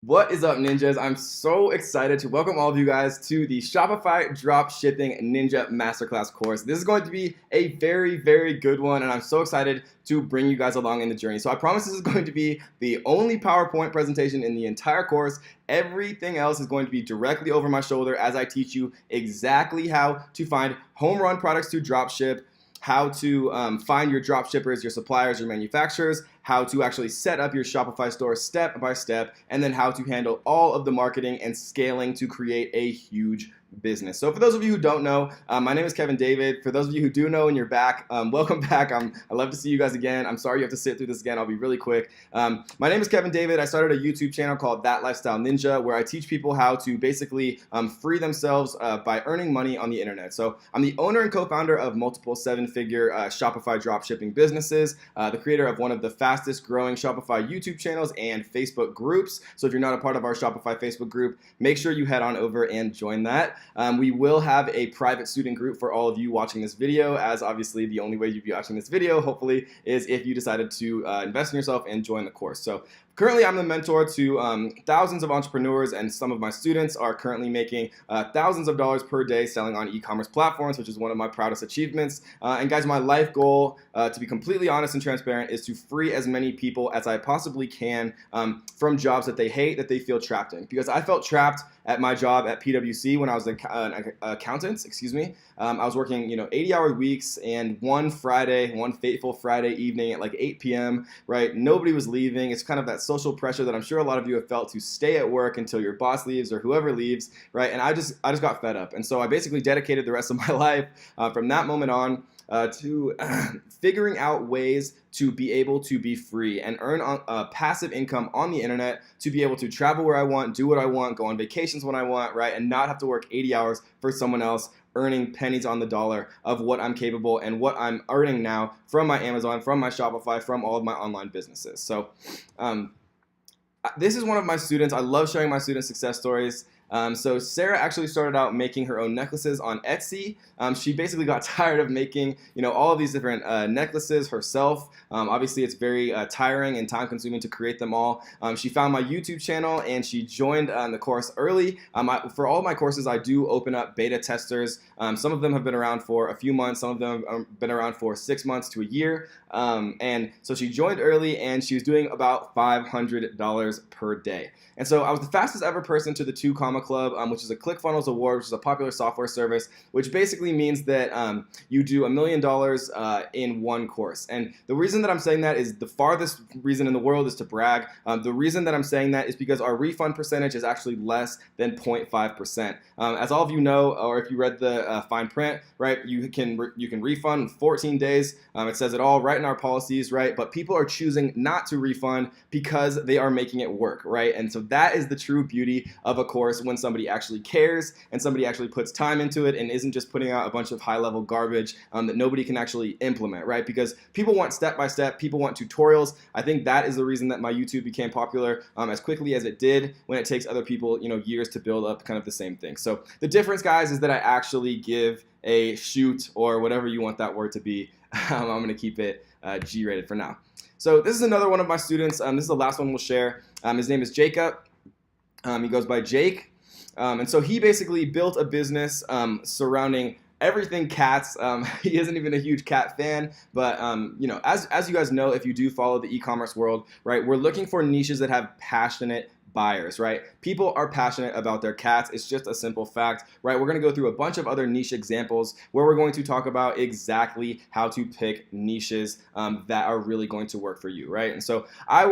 What is up, ninjas? I'm so excited to welcome all of you guys to the Shopify Dropshipping Ninja Masterclass course. This is going to be a very, very good one, and I'm so excited to bring you guys along in the journey. So I promise this is going to be the only PowerPoint presentation in the entire course. Everything else is going to be directly over my shoulder as I teach you exactly how to find home run products to dropship, how to find your drop shippers, your suppliers, your manufacturers, how to actually set up your Shopify store step by step, and then how to handle all of the marketing and scaling to create a huge business. So for those of you who don't know, my name is Kevin David. For those of you who do know and you're back, welcome back. I love to see you guys again. I'm sorry you have to sit through this again. I'll be really quick. My name is Kevin David. I started a YouTube channel called That Lifestyle Ninja, where I teach people how to basically free themselves by earning money on the internet. So I'm the owner and co-founder of multiple seven-figure Shopify dropshipping businesses, the creator of one of the fastest growing Shopify YouTube channels and Facebook groups. So if you're not a part of our Shopify Facebook group, make sure you head on over and join that. We will have a private student group for all of you watching this video, as obviously the only way you'd be watching this video, hopefully, is if you decided to invest in yourself and join the course. So currently, I'm the mentor to thousands of entrepreneurs, and some of my students are currently making thousands of dollars per day selling on e-commerce platforms, which is one of my proudest achievements. And guys, my life goal, to be completely honest and transparent, is to free as many people as I possibly can from jobs that they hate, that they feel trapped in. Because I felt trapped at my job at PwC when I was an accountant, I was working, 80-hour weeks, and one fateful Friday evening at like 8 p.m., right? Nobody was leaving. It's kind of that social pressure that I'm sure a lot of you have felt to stay at work until your boss leaves or whoever leaves, right? And I just got fed up. And so I basically dedicated the rest of my life from that moment on to figuring out ways to be able to be free and earn passive income on the internet, to be able to travel where I want, do what I want, go on vacations when I want, right? And not have to work 80 hours for someone else, earning pennies on the dollar of what I'm capable and what I'm earning now from my Amazon, from my Shopify, from all of my online businesses. So this is one of my students. I love sharing my student success stories. So Sarah actually started out making her own necklaces on Etsy. She basically got tired of making, all of these different necklaces herself. Obviously, it's very tiring and time-consuming to create them all. She found my YouTube channel and she joined the course early. For all of my courses, I do open up beta testers. Some of them have been around for a few months. Some of them have been around for 6 months to a year. And so she joined early, and she was doing about $500 per day. And so I was the fastest ever person to the 2 Comma Club, which is a ClickFunnels award, which is a popular software service, which basically means that you do $1 million in one course. And the reason that I'm saying that is the farthest reason in the world is to brag. The reason that I'm saying that is because our refund percentage is actually less than 0.5%. As all of you know, or if you read the fine print, right, you can refund in 14 days. It says it all right in our policies, right? But people are choosing not to refund because they are making it work, right? And so that is the true beauty of a course, when somebody actually cares and somebody actually puts time into it and isn't just putting out a bunch of high-level garbage that nobody can actually implement, right? Because people want step-by-step, people want tutorials. I think that is the reason that my YouTube became popular as quickly as it did, when it takes other people, years to build up kind of the same thing. So the difference, guys, is that I actually give a shoot, or whatever you want that word to be. I'm going to keep it G-rated for now. So this is another one of my students. This is the last one we'll share. His name is Jacob. He goes by Jake. And so he basically built a business surrounding everything cats. He isn't even a huge cat fan, but as you guys know, if you do follow the e-commerce world, right, we're looking for niches that have passionate buyers, right? People are passionate about their cats. It's just a simple fact, right? We're going to go through a bunch of other niche examples where we're going to talk about exactly how to pick niches that are really going to work for you, right? And so I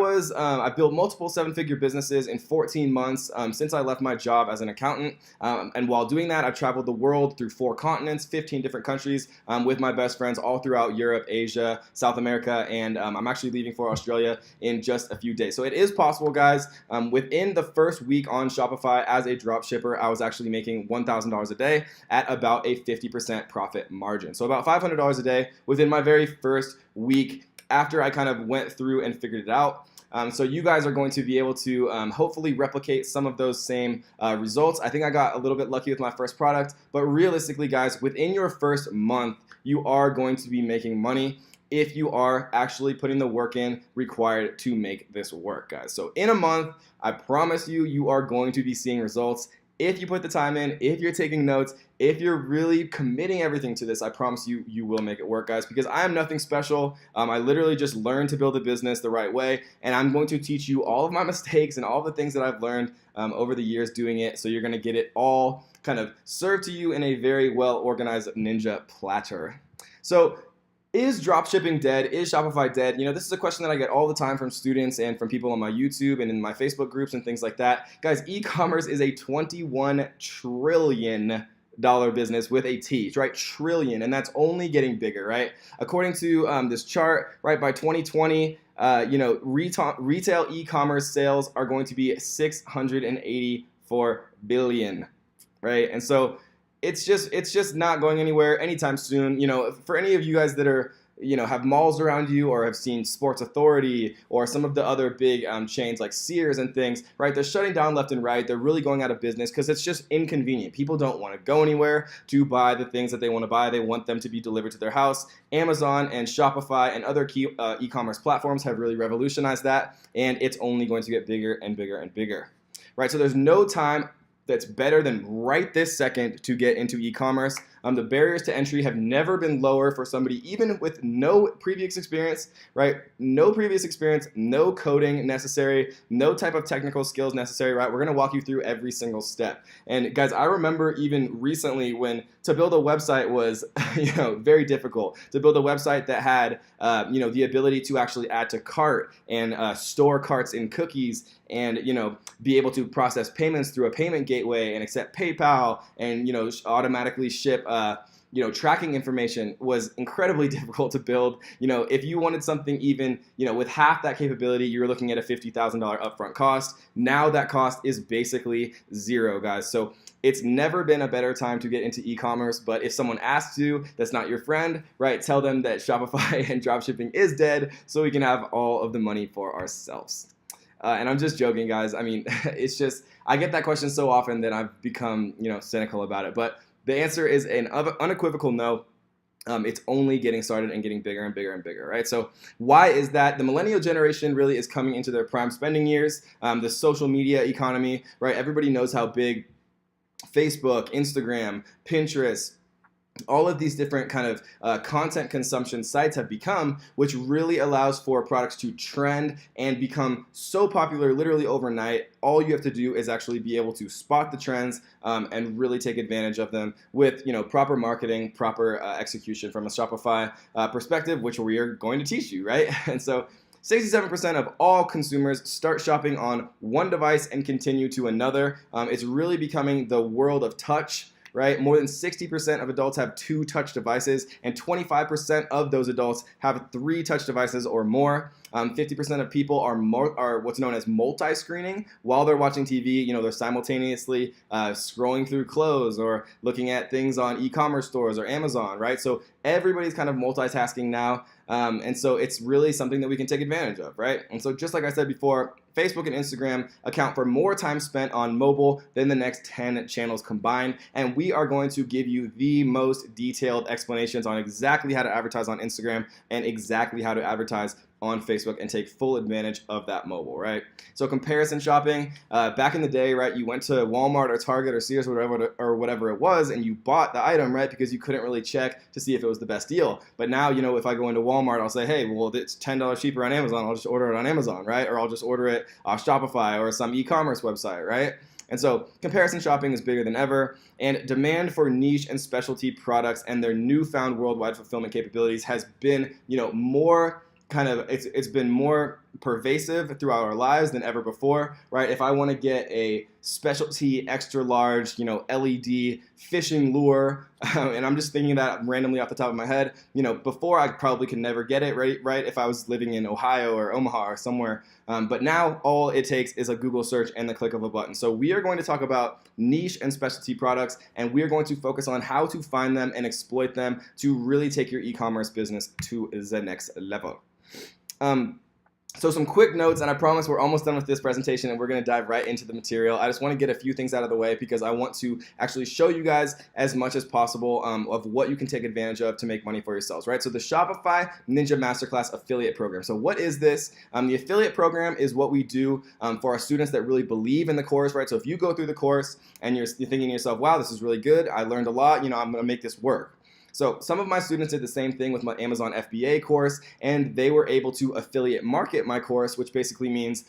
built multiple 7-figure businesses in 14 months since I left my job as an accountant. And while doing that, I've traveled the world through 4 continents, 15 different countries with my best friends all throughout Europe, Asia, South America, and I'm actually leaving for Australia in just a few days. So it is possible, guys. Within the first week on Shopify as a drop shipper, I was actually making $1,000 a day at about a 50% profit margin. So about $500 a day within my very first week after I kind of went through and figured it out. So you guys are going to be able to hopefully replicate some of those same results. I think I got a little bit lucky with my first product, but realistically, guys, within your first month, you are going to be making money. if you are actually putting the work in required to make this work, guys. So in a month, I promise you, you are going to be seeing results. If you put the time in, if you're taking notes, if you're really committing everything to this, I promise you, you will make it work, guys, because I am nothing special. I literally just learned to build a business the right way, and I'm going to teach you all of my mistakes and all the things that I've learned over the years doing it, so you're going to get it all kind of served to you in a very well-organized ninja platter. So, is dropshipping dead? Is Shopify dead? You know, this is a question that I get all the time from students and from people on my YouTube and in my Facebook groups and things like that. Guys, e-commerce is a $21 trillion business with a T, right? Trillion, and that's only getting bigger, right? According to this chart, right, by 2020, you know, retail e-commerce sales are going to be 684 billion, right? And so it's just not going anywhere anytime soon. You know, for any of you guys that are, you know, have malls around you or have seen Sports Authority or some of the other big chains like Sears and things, right? They're shutting down left and right. They're really going out of business because it's just inconvenient. People don't want to go anywhere to buy the things that they want to buy. They want them to be delivered to their house. Amazon and Shopify and other key e-commerce platforms have really revolutionized that, and it's only going to get bigger and bigger and bigger, right? So there's no time that's better than right this second to get into e-commerce. The barriers to entry have never been lower for somebody even with no previous experience, right? No previous experience, no coding necessary, no type of technical skills necessary, right? We're gonna walk you through every single step. And guys, I remember even recently when to build a website was, you know, very difficult. To build a website that had, you know, the ability to actually add to cart and store carts in cookies and, you know, be able to process payments through a payment gateway and accept PayPal and, you know, automatically ship you know, tracking information was incredibly difficult to build. You know, if you wanted something even, you know, with half that capability, you're looking at a $50,000 upfront cost. Now that cost is basically zero, guys. So it's never been a better time to get into e-commerce, but if someone asks you that's not your friend, right, tell them that Shopify and dropshipping is dead so we can have all of the money for ourselves. And I'm just joking, guys. I mean, it's just, I get that question so often that I've become, you know, cynical about it. But the answer is an unequivocal no. It's only getting started and getting bigger and bigger and bigger, right? So why is that? The millennial generation really is coming into their prime spending years. The social media economy, right? Everybody knows how big Facebook, Instagram, Pinterest, all of these different kind of content consumption sites have become, which really allows for products to trend and become so popular literally overnight. All you have to do is actually be able to spot the trends and really take advantage of them with, you know, proper marketing, proper execution from a Shopify perspective, which we are going to teach you, right? And so 67% of all consumers start shopping on one device and continue to another. It's really becoming the world of touch, right? More than 60% of adults have 2 touch devices, and 25% of those adults have 3 touch devices or more. 50% of people are what's known as multi-screening. While they're watching TV, you know, they're simultaneously scrolling through clothes or looking at things on e-commerce stores or Amazon, right? So everybody's kind of multitasking now. And so it's really something that we can take advantage of, right? And so just like I said before, Facebook and Instagram account for more time spent on mobile than the next 10 channels combined. And we are going to give you the most detailed explanations on exactly how to advertise on Instagram and exactly how to advertise on Facebook and take full advantage of that mobile, right? So comparison shopping, back in the day, right, you went to Walmart or Target or Sears or whatever it was, and you bought the item, right, because you couldn't really check to see if it was the best deal. But now, you know, if I go into Walmart, I'll say, hey, well, it's $10 cheaper on Amazon. I'll just order it on Amazon, right? Or I'll just order it off Shopify or some e-commerce website, right? And so comparison shopping is bigger than ever, and demand for niche and specialty products and their newfound worldwide fulfillment capabilities has been, you know, more kind of, it's been more pervasive throughout our lives than ever before, right? If I want to get a specialty extra large, you know, LED fishing lure, and I'm just thinking that randomly off the top of my head, you know, before I probably could never get it, right? If I was living in Ohio or Omaha or somewhere, but now all it takes is a Google search and the click of a button. So we are going to talk about niche and specialty products, and we are going to focus on how to find them and exploit them to really take your e-commerce business to the next level. So some quick notes, and I promise we're almost done with this presentation and we're going to dive right into the material. I just want to get a few things out of the way because I want to actually show you guys as much as possible of what you can take advantage of to make money for yourselves, right? So the Shopify Ninja Masterclass affiliate program. So what is this? The affiliate program is what we do for our students that really believe in the course, right? So if you go through the course and you're thinking to yourself, wow, this is really good, I learned a lot, I'm going to make this work. So some of my students did the same thing with my Amazon FBA course, and they were able to affiliate market my course, which basically means,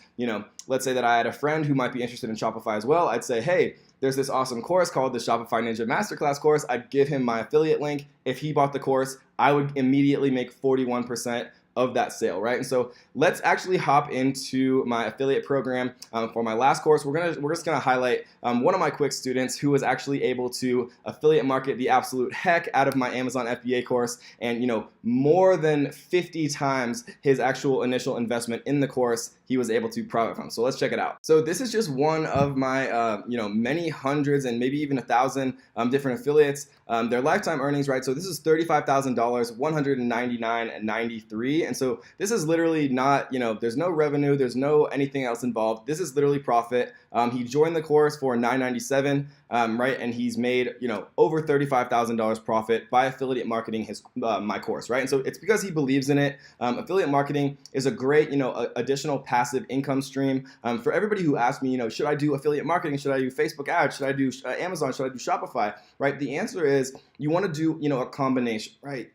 let's say that I had a friend who might be interested in Shopify as well. I'd say, hey, there's this awesome course called the Shopify Ninja Masterclass course. I'd give him my affiliate link. If he bought the course, I would immediately make 41% of that sale, right? And so let's actually hop into my affiliate program for my last course. We're just gonna highlight one of my quick students who was actually able to affiliate market the absolute heck out of my Amazon FBA course, and more than 50 times his actual initial investment in the course he was able to profit from. So let's check it out. So this is just one of my many hundreds and maybe even 1,000 different affiliates. Their lifetime earnings, right? So this is $35,000, $199.93. And so this is literally not, there's no revenue, there's no anything else involved. This is literally profit. He joined the course for $997, right? And he's made, over $35,000 profit by affiliate marketing my course, right? And so it's because he believes in it. Affiliate marketing is a great, additional passive income stream. For everybody who asks me, should I do affiliate marketing? Should I do Facebook ads? Should I do Amazon? Should I do Shopify? Right? The answer is you want to do, a combination, right?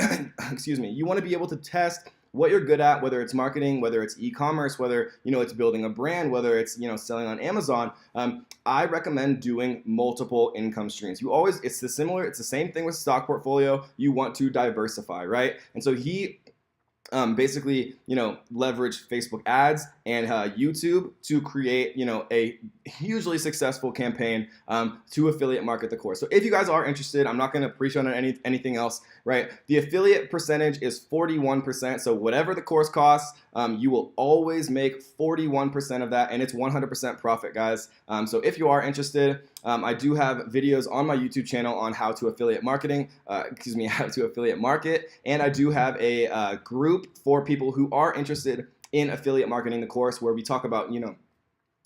Excuse me. You want to be able to test what you're good at, whether it's marketing, whether it's e-commerce, whether it's building a brand, whether it's selling on Amazon. I recommend doing multiple income streams. It's the same thing with stock portfolio. You want to diversify, right? And so he basically, leverage Facebook ads and YouTube to create, a hugely successful campaign to affiliate market the course. So if you guys are interested, I'm not going to preach on anything else, right? The affiliate percentage is 41%. So whatever the course costs, you will always make 41% of that, and it's 100% profit, guys. So if you are interested, I do have videos on my YouTube channel on how to affiliate how to affiliate market, and I do have a group for people who are interested in affiliate marketing the course, where we talk about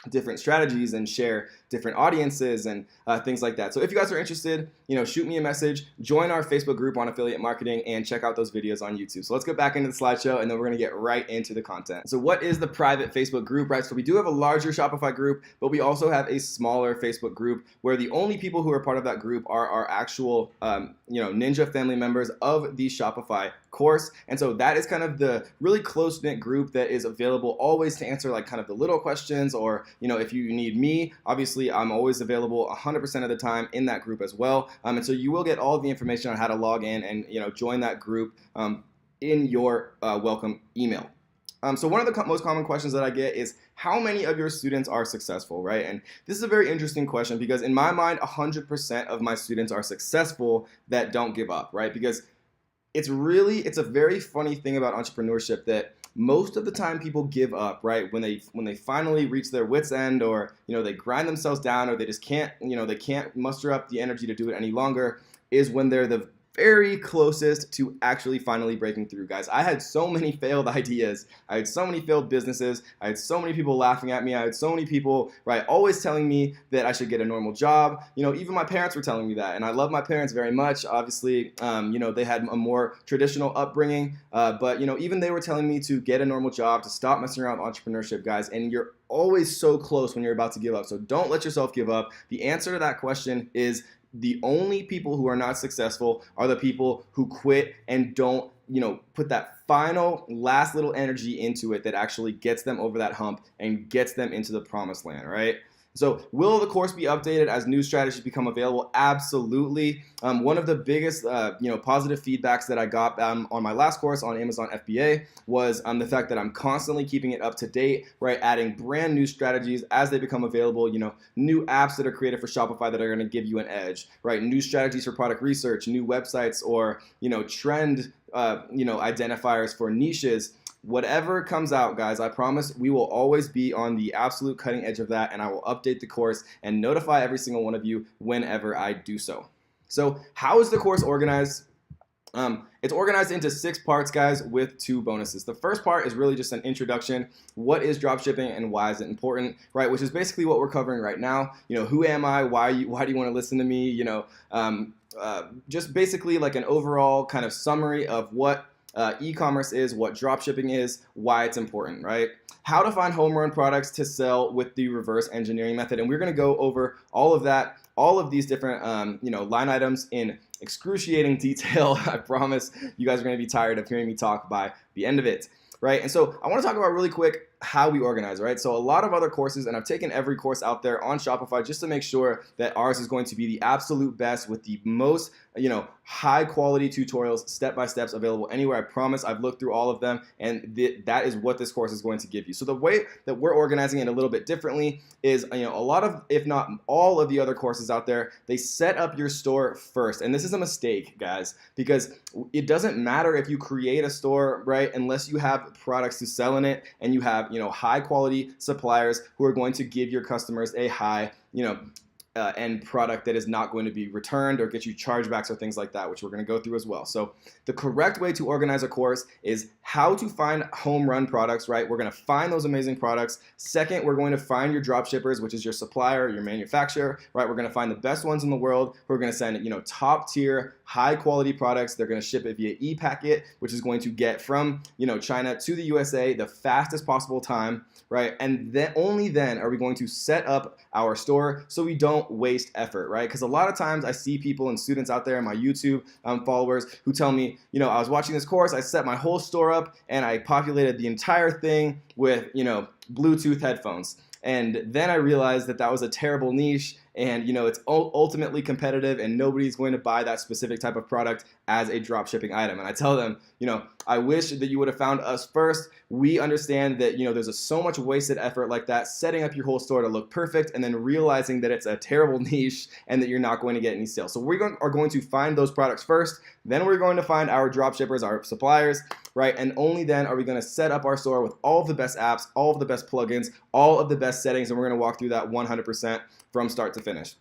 different strategies and share different audiences and things like that. So if you guys are interested, shoot me a message, join our Facebook group on affiliate marketing, and check out those videos on YouTube. So let's get back into the slideshow, and then we're gonna get right into the content. So what is the private Facebook group, right? So we do have a larger Shopify group, but we also have a smaller Facebook group where the only people who are part of that group are our actual, Ninja family members of the Shopify course. And so that is kind of the really close-knit group that is available always to answer kind of the little questions, or if you need me, obviously I'm always available 100% of the time in that group as well. And so you will get all of the information on how to log in and join that group in your welcome email. So one of the most common questions that I get is, how many of your students are successful, right? And this is a very interesting question because in my mind, 100% of my students are successful that don't give up, right? Because it's a very funny thing about entrepreneurship that most of the time people give up, right? When they finally reach their wits end, or they grind themselves down, or they just can't muster up the energy to do it any longer, is when they're the very closest to actually finally breaking through, guys. I had so many failed ideas. I had so many failed businesses. I had so many people laughing at me. I had so many people, right, always telling me that I should get a normal job. Even my parents were telling me that, and I love my parents very much. Obviously, they had a more traditional upbringing, but even they were telling me to get a normal job, to stop messing around with entrepreneurship, guys. And you're always so close when you're about to give up. So don't let yourself give up. The answer to that question is, the only people who are not successful are the people who quit and don't, put that final last little energy into it that actually gets them over that hump and gets them into the promised land, right? So will the course be updated as new strategies become available? Absolutely. One of the biggest positive feedbacks that I got on my last course on Amazon FBA was the fact that I'm constantly keeping it up to date, right? Adding brand new strategies as they become available, new apps that are created for Shopify that are going to give you an edge, right? New strategies for product research, new websites, or trend identifiers for niches. Whatever comes out, guys, I promise we will always be on the absolute cutting edge of that, and I will update the course and notify every single one of you whenever I do so. So how is the course organized? It's organized into 6 parts, guys, with 2 bonuses. The first part is really just an introduction. What is dropshipping and why is it important, right? Which is basically what we're covering right now. Who am I? Why do you want to listen to me? Just basically like an overall kind of summary of what e-commerce is, what dropshipping is, why it's important, right? How to find home run products to sell with the reverse engineering method. And we're going to go over all of that, all of these different line items in excruciating detail. I promise you guys are going to be tired of hearing me talk by the end of it, right? And so I want to talk about really quick how we organize, right? So a lot of other courses, and I've taken every course out there on Shopify just to make sure that ours is going to be the absolute best with the most, high quality tutorials, step-by-steps available anywhere. I promise I've looked through all of them, and that is what this course is going to give you. So the way that we're organizing it a little bit differently is, a lot of, if not all of the other courses out there, they set up your store first. And this is a mistake, guys, because it doesn't matter if you create a store, right, unless you have products to sell in it and you have, high quality suppliers who are going to give your customers a high, end product that is not going to be returned or get you chargebacks or things like that, which we're going to go through as well. So the correct way to organize a course is how to find home run products, right? We're going to find those amazing products. Second, we're going to find your drop shippers, which is your supplier, your manufacturer, right? We're going to find the best ones in the world who are going to send, top tier, high quality products. They're going to ship it via e-packet, which is going to get from, China to the USA the fastest possible time, right? And then only then are we going to set up our store so we don't waste effort, right? Because a lot of times I see people and students out there, my YouTube followers, who tell me, I was watching this course, I set my whole store up and I populated the entire thing with, Bluetooth headphones. And then I realized that was a terrible niche, and it's ultimately competitive and nobody's going to buy that specific type of product as a drop shipping item. And I tell them, I wish that you would have found us first. We understand that there's so much wasted effort like that, setting up your whole store to look perfect and then realizing that it's a terrible niche and that you're not going to get any sales. So we are going to find those products first, then we're going to find our drop shippers, our suppliers, right? And only then are we going to set up our store with all of the best apps, all of the best plugins, all of the best settings, and we're going to walk through that 100% from start to finish.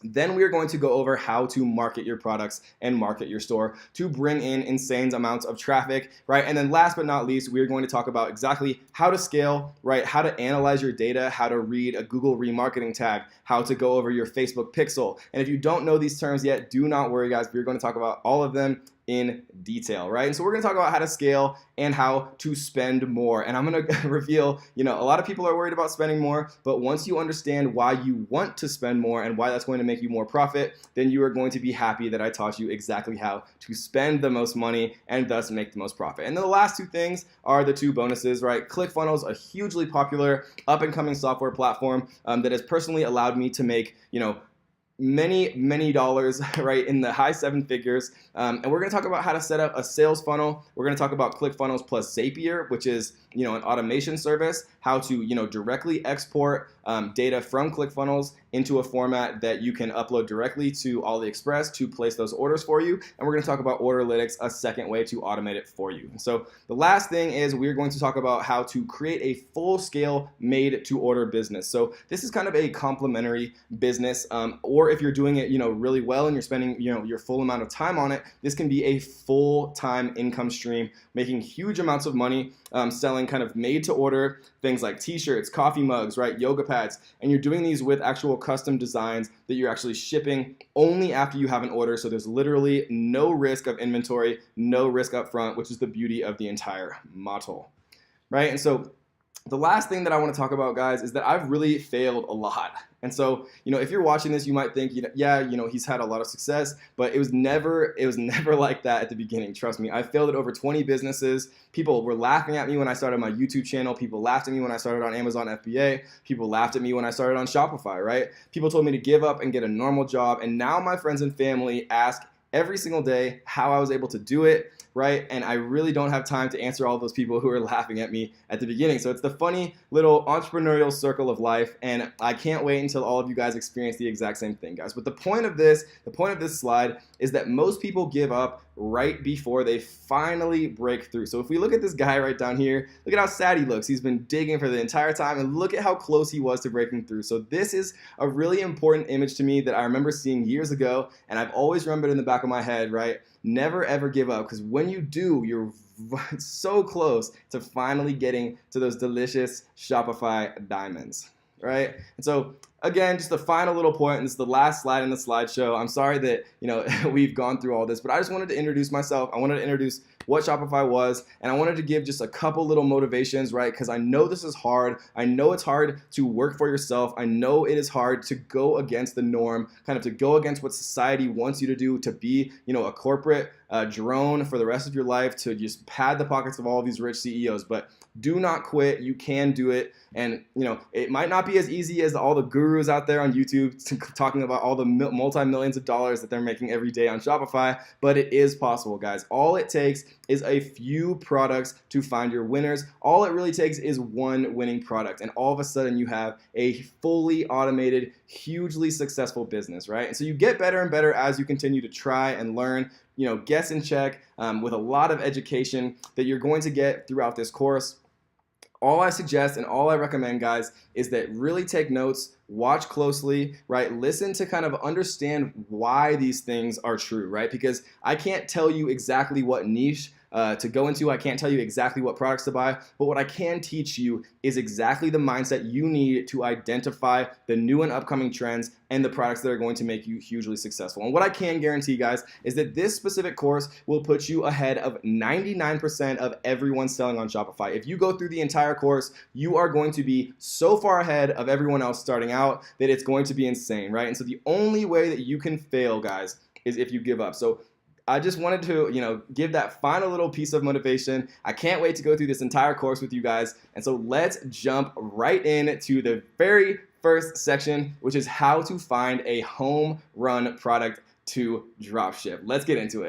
Then we are going to go over how to market your products and market your store to bring in insane amounts of traffic, right? And then last but not least, we are going to talk about exactly how to scale, right? How to analyze your data, how to read a Google remarketing tag, how to go over your Facebook pixel. And if you don't know these terms yet, do not worry, guys. We're going to talk about all of them in detail, right? And so we're going to talk about how to scale and how to spend more. And I'm going to reveal, a lot of people are worried about spending more, but once you understand why you want to spend more and why that's going to make you more profit, then you are going to be happy that I taught you exactly how to spend the most money and thus make the most profit. And then the last 2 things are the 2 bonuses, right? ClickFunnels, a hugely popular up and coming software platform that has personally allowed me to make, many dollars, right, in the high 7 figures. And we're going to talk about how to set up a sales funnel. We're going to talk about ClickFunnels plus Zapier, which is, an automation service, how to, directly export data from ClickFunnels into a format that you can upload directly to AliExpress to place those orders for you. And we're going to talk about Orderlytics, a second way to automate it for you. So the last thing is we're going to talk about how to create a full-scale made-to-order business. So this is kind of a complementary business, or if you're doing it, really well and you're spending, your full amount of time on it, this can be a full-time income stream, making huge amounts of money, selling kind of made-to-order things like t-shirts, coffee mugs, right, yoga pads, and you're doing these with actual custom designs that you're actually shipping only after you have an order. So there's literally no risk of inventory, no risk up front, which is the beauty of the entire model, right? And so the last thing that I want to talk about, guys, is that I've really failed a lot. And so, if you're watching this, you might think, he's had a lot of success, but it was never like that at the beginning. Trust me, I failed at over 20 businesses. People were laughing at me when I started my YouTube channel. People laughed at me when I started on Amazon FBA. People laughed at me when I started on Shopify, right? People told me to give up and get a normal job. And now my friends and family ask every single day how I was able to do it, right? And I really don't have time to answer all those people who are laughing at me at the beginning. So it's the funny little entrepreneurial circle of life, and I can't wait until all of you guys experience the exact same thing, guys. But the point of this slide is that most people give up right before they finally break through. So if we look at this guy right down here, look at how sad he looks. He's been digging for the entire time, and look at how close he was to breaking through. So this is a really important image to me that I remember seeing years ago, and I've always remembered in the back back of my head, right? Never ever give up, because when you do, you're so close to finally getting to those delicious Shopify diamonds, right? And so again, just the final little point, and this is the last slide in the slideshow. I'm sorry that we've gone through all this, but I just wanted to introduce myself. I wanted to introduce what Shopify was, and I wanted to give just a couple little motivations, right? Because I know this is hard. I know it's hard to work for yourself. I know it is hard to go against the norm, kind of to go against what society wants you to do, to be, a corporate drone for the rest of your life, to just pad the pockets of all of these rich CEOs. But do not quit. You can do it. And, it might not be as easy as all the gurus out there on YouTube talking about all the multi-millions of dollars that they're making every day on Shopify, but it is possible, guys. All it takes is a few products to find your winners. All it really takes is one winning product, and all of a sudden you have a fully automated, hugely successful business, right? And so you get better and better as you continue to try and learn, guess and check with a lot of education that you're going to get throughout this course. All I suggest and all I recommend, guys, is that really take notes, watch closely, right? Listen to kind of understand why these things are true, right? Because I can't tell you exactly what niche to go into. I can't tell you exactly what products to buy, but what I can teach you is exactly the mindset you need to identify the new and upcoming trends and the products that are going to make you hugely successful. And what I can guarantee, guys, is that this specific course will put you ahead of 99% of everyone selling on Shopify. If you go through the entire course, you are going to be so far ahead of everyone else starting out that it's going to be insane, right? And so the only way that you can fail, guys, is if you give up. So I just wanted to, give that final little piece of motivation. I can't wait to go through this entire course with you guys. And so let's jump right into the very first section, which is how to find a home run product to dropship. Let's get into it.